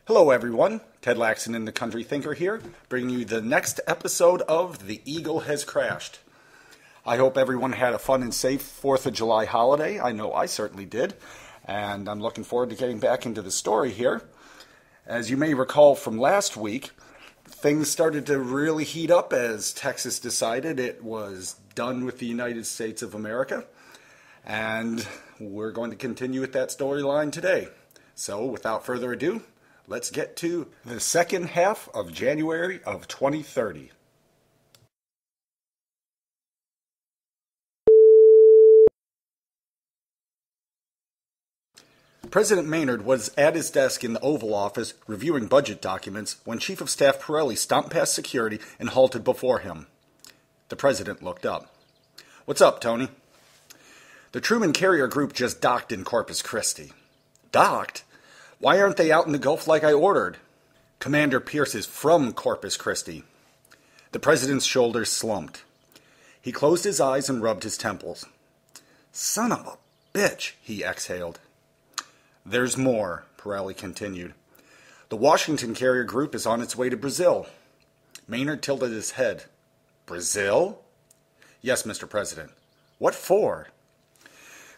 Hello, everyone. Ted Laxon in the Country Thinker here, bringing you the next episode of The Eagle Has Crashed. I hope everyone had a fun and safe 4th of July holiday. I know I certainly did, and I'm looking forward to getting back into the story here. As you may recall from last week, things started to really heat up as Texas decided it was done with the United States of America, and we're going to continue with that storyline today. So, without further ado, let's get to the second half of January of 2030. President Maynard was at his desk in the Oval Office reviewing budget documents when Chief of Staff Pirelli stomped past security and halted before him. The president looked up. "What's up, Tony?" "The Truman Carrier Group just docked in Corpus Christi." "Docked? Why aren't they out in the Gulf like I ordered?" "Commander Pierce is from Corpus Christi." The president's shoulders slumped. He closed his eyes and rubbed his temples. "Son of a bitch," he exhaled. "There's more," Pirelli continued. "The Washington Carrier Group is on its way to Brazil." Maynard tilted his head. "Brazil?" "Yes, Mr. President." "What for?"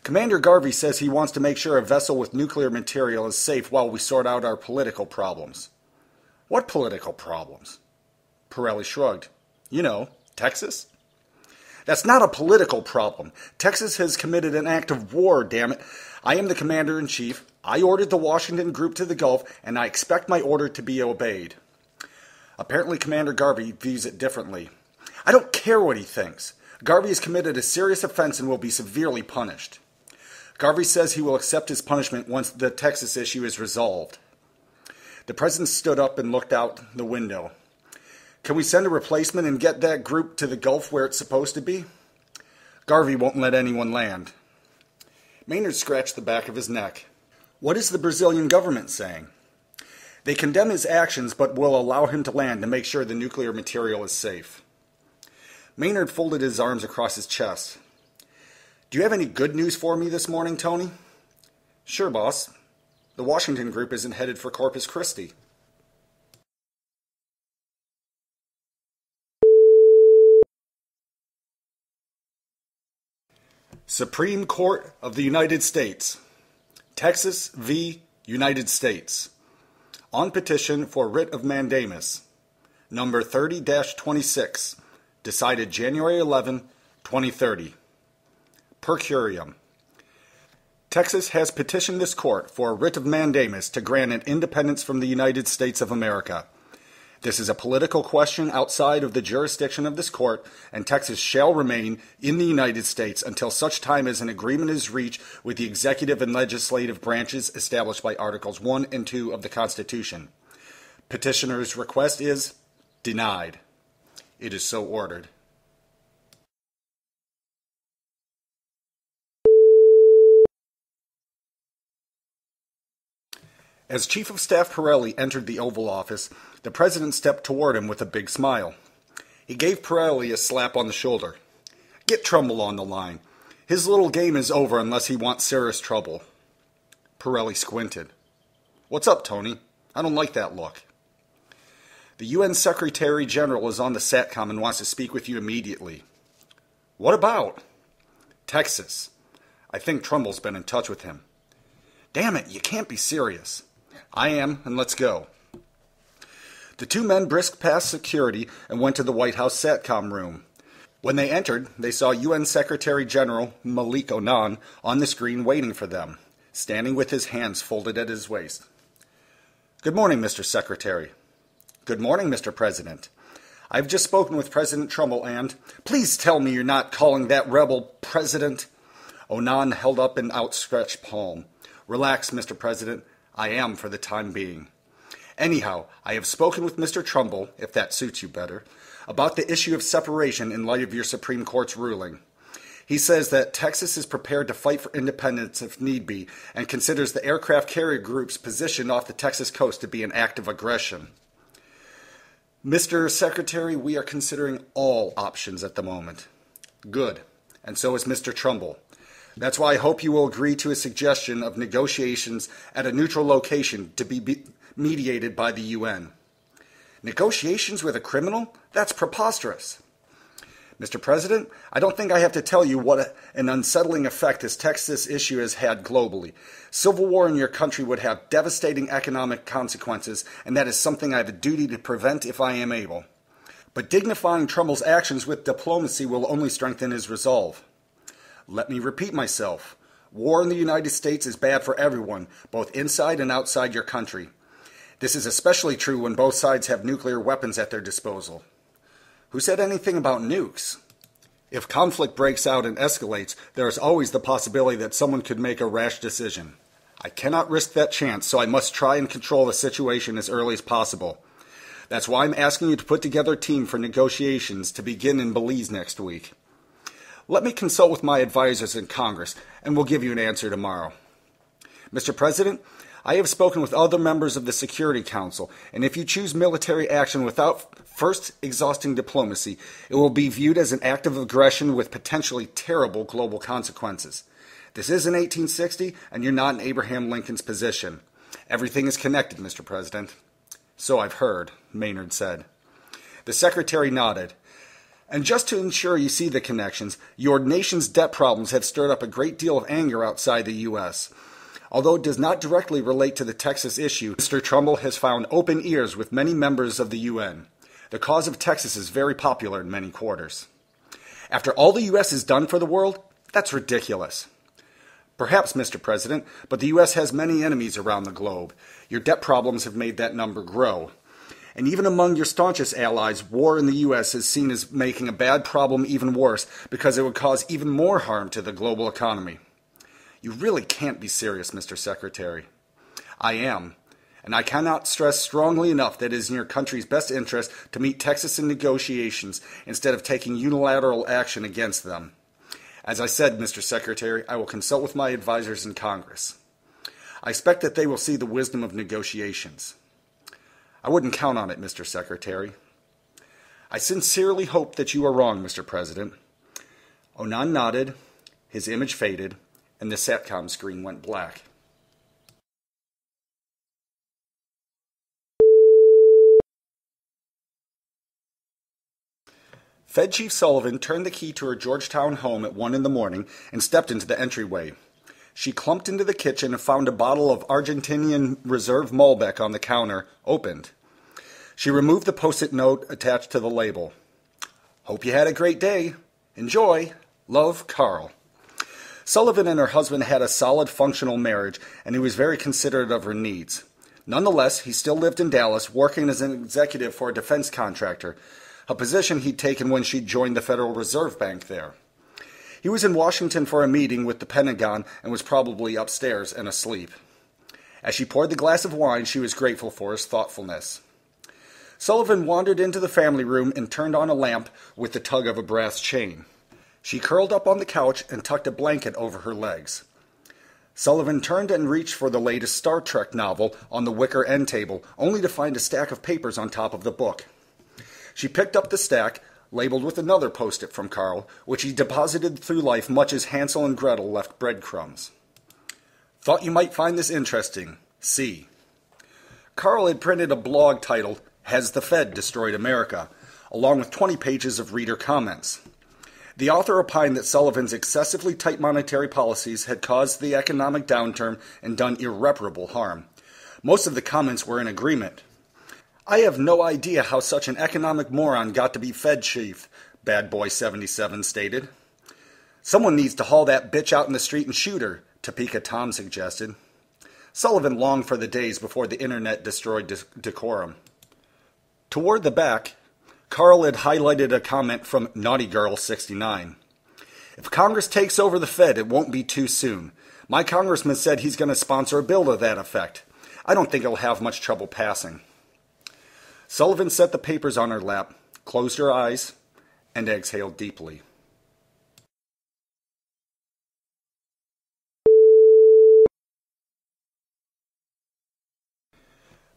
"Commander Garvey says he wants to make sure a vessel with nuclear material is safe while we sort out our political problems." "What political problems?" Pirelli shrugged. "You know, Texas." "That's not a political problem. Texas has committed an act of war, damn it. I am the commander-in-chief. I ordered the Washington Group to the Gulf, and I expect my order to be obeyed." Apparently, Commander Garvey views it differently. "I don't care what he thinks. Garvey has committed a serious offense and will be severely punished." Garvey says he will accept his punishment once the Texas issue is resolved. The president stood up and looked out the window. "Can we send a replacement and get that group to the Gulf where it's supposed to be?" "Garvey won't let anyone land." Maynard scratched the back of his neck. "What is the Brazilian government saying?" "They condemn his actions but will allow him to land to make sure the nuclear material is safe." Maynard folded his arms across his chest. "Do you have any good news for me this morning, Tony?" "Sure, boss. The Washington Group isn't headed for Corpus Christi." Supreme Court of the United States. Texas v. United States. On petition for writ of mandamus. Number 30-26. Decided January 11, 2030. Per curiam. Texas has petitioned this court for a writ of mandamus to grant it independence from the United States of America. This is a political question outside of the jurisdiction of this court, and Texas shall remain in the United States until such time as an agreement is reached with the executive and legislative branches established by Articles 1 and 2 of the Constitution. Petitioner's request is denied. It is so ordered. As Chief of Staff Pirelli entered the Oval Office, the President stepped toward him with a big smile. He gave Pirelli a slap on the shoulder. "Get Trumbull on the line. His little game is over unless he wants serious trouble." Pirelli squinted. "What's up, Tony? I don't like that look." "The UN Secretary General is on the SATCOM and wants to speak with you immediately." "What about?" "Texas. I think Trumbull's been in touch with him." "Damn it, you can't be serious." "I am, and let's go." The two men brisked past security and went to the White House SATCOM room. When they entered, they saw UN Secretary General Malik Onan on the screen waiting for them, standing with his hands folded at his waist. "Good morning, Mr. Secretary." "Good morning, Mr. President. I've just spoken with President Trumbull and—" "Please tell me you're not calling that rebel President." Onan held up an outstretched palm. "Relax, Mr. President. I am for the time being. Anyhow, I have spoken with Mr. Trumbull, if that suits you better, about the issue of separation in light of your Supreme Court's ruling. He says that Texas is prepared to fight for independence if need be and considers the aircraft carrier groups positioned off the Texas coast to be an act of aggression." "Mr. Secretary, we are considering all options at the moment." "Good. And so is Mr. Trumbull. That's why I hope you will agree to a suggestion of negotiations at a neutral location to be mediated by the UN. Negotiations with a criminal? That's preposterous. Mr. President, I don't think I have to tell you what an unsettling effect this Texas issue has had globally. Civil war in your country would have devastating economic consequences, and that is something I have a duty to prevent if I am able. But dignifying Trump's actions with diplomacy will only strengthen his resolve. Let me repeat myself. War in the United States is bad for everyone, both inside and outside your country. This is especially true when both sides have nuclear weapons at their disposal. Who said anything about nukes? If conflict breaks out and escalates, there is always the possibility that someone could make a rash decision. I cannot risk that chance, so I must try and control the situation as early as possible. That's why I'm asking you to put together a team for negotiations to begin in Belize next week. Let me consult with my advisors in Congress, and we'll give you an answer tomorrow. Mr. President, I have spoken with other members of the Security Council, and if you choose military action without first exhausting diplomacy, it will be viewed as an act of aggression with potentially terrible global consequences. This isn't 1860, and you're not in Abraham Lincoln's position. Everything is connected, Mr. President. So I've heard, Maynard said. The Secretary nodded. And just to ensure you see the connections, your nation's debt problems have stirred up a great deal of anger outside the U.S., Although it does not directly relate to the Texas issue, Mr. Trumbull has found open ears with many members of the UN. The cause of Texas is very popular in many quarters. After all the U.S. has done for the world, that's ridiculous. Perhaps, Mr. President, but the U.S. has many enemies around the globe. Your debt problems have made that number grow. And even among your staunchest allies, war in the U.S. is seen as making a bad problem even worse because it would cause even more harm to the global economy. You really can't be serious, Mr. Secretary. I am, and I cannot stress strongly enough that it is in your country's best interest to meet Texas in negotiations instead of taking unilateral action against them. As I said, Mr. Secretary, I will consult with my advisors in Congress. I expect that they will see the wisdom of negotiations. I wouldn't count on it, Mr. Secretary. I sincerely hope that you are wrong, Mr. President. Onan nodded, his image faded, and the SATCOM screen went black. Fed Chief Sullivan turned the key to her Georgetown home at 1 in the morning and stepped into the entryway. She clumped into the kitchen and found a bottle of Argentinian Reserve Malbec on the counter, opened. She removed the post-it note attached to the label. Hope you had a great day. Enjoy. Love, Carl. Sullivan and her husband had a solid, functional marriage, and he was very considerate of her needs. Nonetheless, he still lived in Dallas, working as an executive for a defense contractor, a position he'd taken when she joined the Federal Reserve Bank there. He was in Washington for a meeting with the Pentagon and was probably upstairs and asleep. As she poured the glass of wine, she was grateful for his thoughtfulness. Sullivan wandered into the family room and turned on a lamp with the tug of a brass chain. She curled up on the couch and tucked a blanket over her legs. Sullivan turned and reached for the latest Star Trek novel on the wicker end table, only to find a stack of papers on top of the book. She picked up the stack, labeled with another post-it from Carl, which he deposited through life much as Hansel and Gretel left breadcrumbs. Thought you might find this interesting. See. Carl had printed a blog titled, Has the Fed Destroyed America?, along with 20 pages of reader comments. The author opined that Sullivan's excessively tight monetary policies had caused the economic downturn and done irreparable harm. Most of the comments were in agreement. I have no idea how such an economic moron got to be Fed chief, Bad Boy 77 stated. Someone needs to haul that bitch out in the street and shoot her, Topeka Tom suggested. Sullivan longed for the days before the internet destroyed decorum. Toward the back, Carl had highlighted a comment from Naughty Girl 69. If Congress takes over the Fed, it won't be too soon. My congressman said he's going to sponsor a bill to that effect. I don't think it'll have much trouble passing. Sullivan set the papers on her lap, closed her eyes, and exhaled deeply.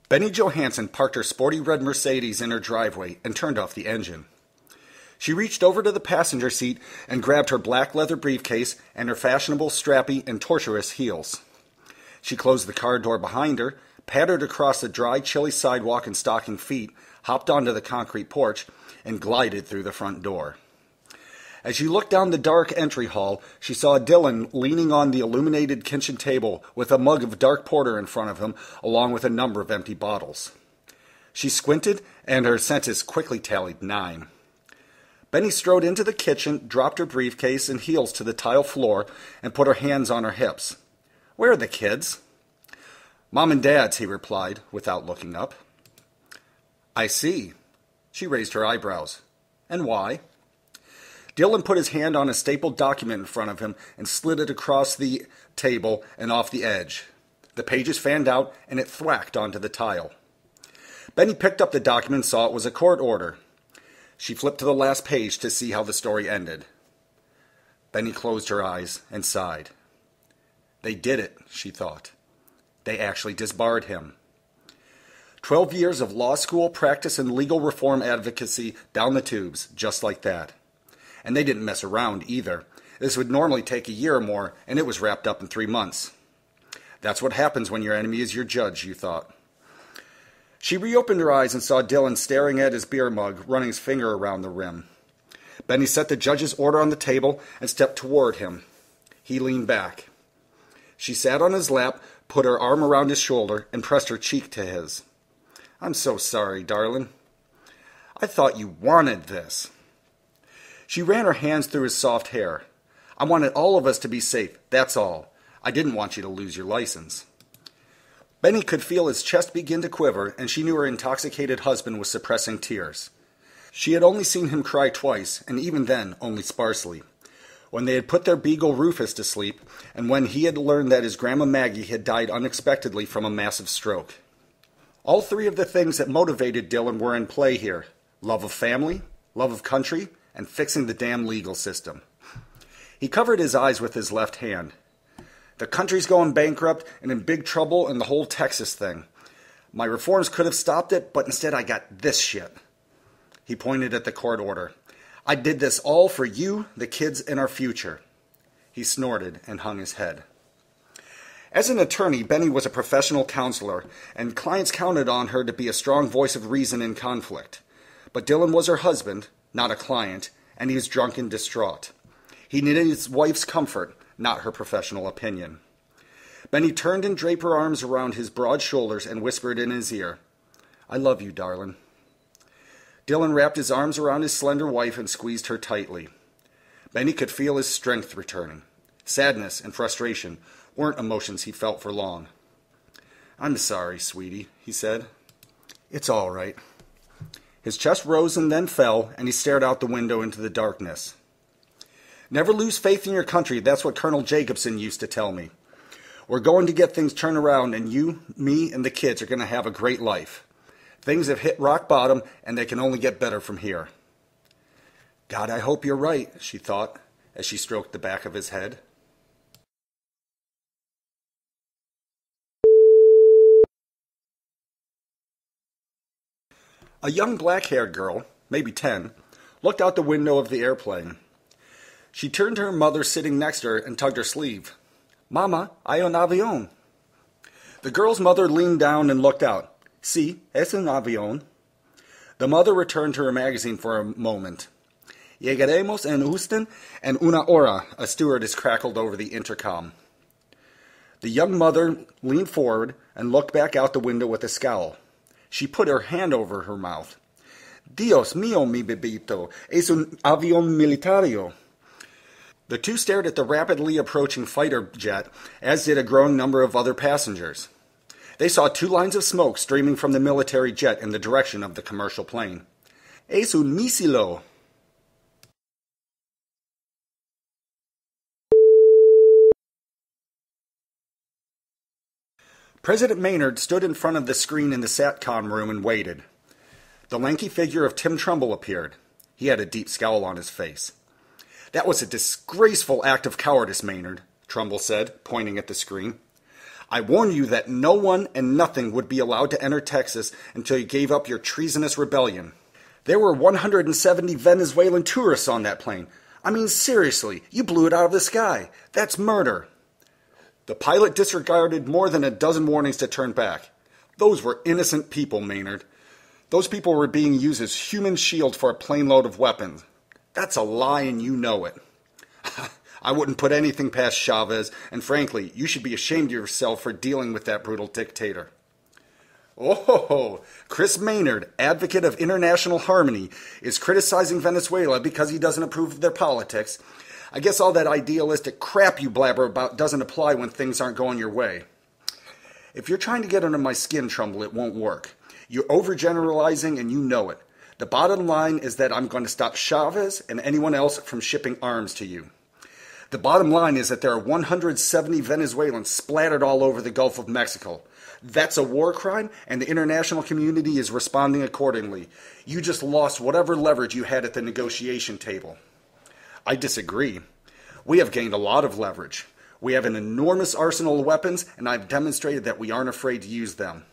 Benny Johansson parked her sporty red Mercedes in her driveway and turned off the engine. She reached over to the passenger seat and grabbed her black leather briefcase and her fashionable, strappy, and tortuous heels. She closed the car door behind her, pattered across the dry, chilly sidewalk in stocking feet, hopped onto the concrete porch, and glided through the front door. As she looked down the dark entry hall, she saw Dylan leaning on the illuminated kitchen table with a mug of dark porter in front of him, along with a number of empty bottles. She squinted, and her senses quickly tallied 9. Benny strode into the kitchen, dropped her briefcase and heels to the tile floor, and put her hands on her hips. "Where are the kids?" "Mom and Dad's," he replied, without looking up. "I see." She raised her eyebrows. "And why?" Dylan put his hand on a stapled document in front of him and slid it across the table and off the edge. The pages fanned out, and it thwacked onto the tile. Benny picked up the document and saw it was a court order. She flipped to the last page to see how the story ended. Benny closed her eyes and sighed. They did it, she thought. They actually disbarred him. 12 years of law school practice and legal reform advocacy down the tubes, just like that. And they didn't mess around either. This would normally take a year or more, and it was wrapped up in 3 months. That's what happens when your enemy is your judge, you thought. She reopened her eyes and saw Dylan staring at his beer mug, running his finger around the rim. Benny set the judge's order on the table and stepped toward him. He leaned back. She sat on his lap, put her arm around his shoulder, and pressed her cheek to his. "I'm so sorry, darling. I thought you wanted this." She ran her hands through his soft hair. "I wanted all of us to be safe, that's all. I didn't want you to lose your license." Benny could feel his chest begin to quiver, and she knew her intoxicated husband was suppressing tears. She had only seen him cry twice, and even then only sparsely. When they had put their beagle Rufus to sleep, and when he had learned that his grandma Maggie had died unexpectedly from a massive stroke. All 3 of the things that motivated Dylan were in play here: love of family, love of country, and fixing the damn legal system. He covered his eyes with his left hand. The country's going bankrupt and in big trouble in the whole Texas thing. My reforms could have stopped it, but instead I got this shit. He pointed at the court order. I did this all for you, the kids, and our future. He snorted and hung his head. As an attorney, Benny was a professional counselor, and clients counted on her to be a strong voice of reason in conflict. But Dylan was her husband, not a client, and he was drunk and distraught. He needed his wife's comfort, not her professional opinion. Benny turned and draped her arms around his broad shoulders and whispered in his ear, "I love you, darling." Dylan wrapped his arms around his slender wife and squeezed her tightly. Benny could feel his strength returning. Sadness and frustration weren't emotions he felt for long. "I'm sorry, sweetie," he said. "It's all right." His chest rose and then fell, and he stared out the window into the darkness. "Never lose faith in your country, that's what Colonel Jacobson used to tell me. We're going to get things turned around, and you, me, and the kids are going to have a great life. Things have hit rock bottom, and they can only get better from here." "God, I hope you're right," she thought, as she stroked the back of his head. A young black-haired girl, maybe 10, looked out the window of the airplane. She turned to her mother sitting next to her and tugged her sleeve. "Mama, hay un avión." The girl's mother leaned down and looked out. "Sí, es un avión." The mother returned to her magazine for a moment. "Llegaremos en Houston en una hora," a stewardess crackled over the intercom. The young mother leaned forward and looked back out the window with a scowl. She put her hand over her mouth. "Dios mío, mi bebito, es un avión militario." The two stared at the rapidly approaching fighter jet, as did a growing number of other passengers. They saw 2 lines of smoke streaming from the military jet in the direction of the commercial plane. "Es un misilo." President Maynard stood in front of the screen in the SATCOM room and waited. The lanky figure of Tim Trumbull appeared. He had a deep scowl on his face. "That was a disgraceful act of cowardice, Maynard," Trumbull said, pointing at the screen. "I warned you that no one and nothing would be allowed to enter Texas until you gave up your treasonous rebellion. There were 170 Venezuelan tourists on that plane. I mean, seriously, you blew it out of the sky. That's murder." The pilot disregarded more than a dozen warnings to turn back. Those were innocent people, Maynard. Those people were being used as human shield for a plane load of weapons. That's a lie, and you know it. I wouldn't put anything past Chavez, and frankly, you should be ashamed of yourself for dealing with that brutal dictator. Oh, Chris Maynard, advocate of international harmony, is criticizing Venezuela because he doesn't approve of their politics. I guess all that idealistic crap you blabber about doesn't apply when things aren't going your way. If you're trying to get under my skin, Trumbull, it won't work. You're overgeneralizing and you know it. The bottom line is that I'm going to stop Chavez and anyone else from shipping arms to you. The bottom line is that there are 170 Venezuelans splattered all over the Gulf of Mexico. That's a war crime, and the international community is responding accordingly. You just lost whatever leverage you had at the negotiation table. I disagree. We have gained a lot of leverage. We have an enormous arsenal of weapons, and I've demonstrated that we aren't afraid to use them.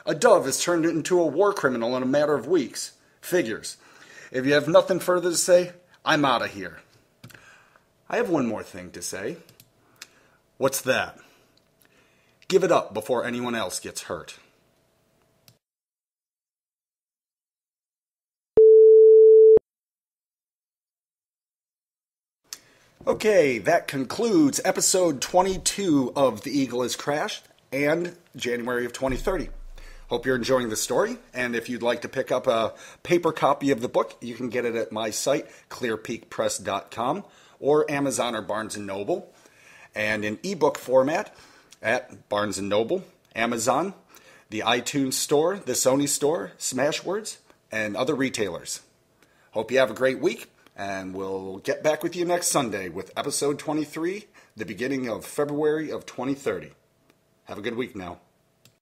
A dove has turned into a war criminal in a matter of weeks. Figures. If you have nothing further to say, I'm out of here. I have one more thing to say. What's that? Give it up before anyone else gets hurt. Okay, that concludes episode 22 of The Eagle Has Crashed and January of 2030. Hope you're enjoying the story, and if you'd like to pick up a paper copy of the book, you can get it at my site, clearpeakpress.com, or Amazon or Barnes & Noble, and in ebook format at Barnes & Noble, Amazon, the iTunes Store, the Sony Store, Smashwords, and other retailers. Hope you have a great week, and we'll get back with you next Sunday with episode 23, the beginning of February of 2030. Have a good week now.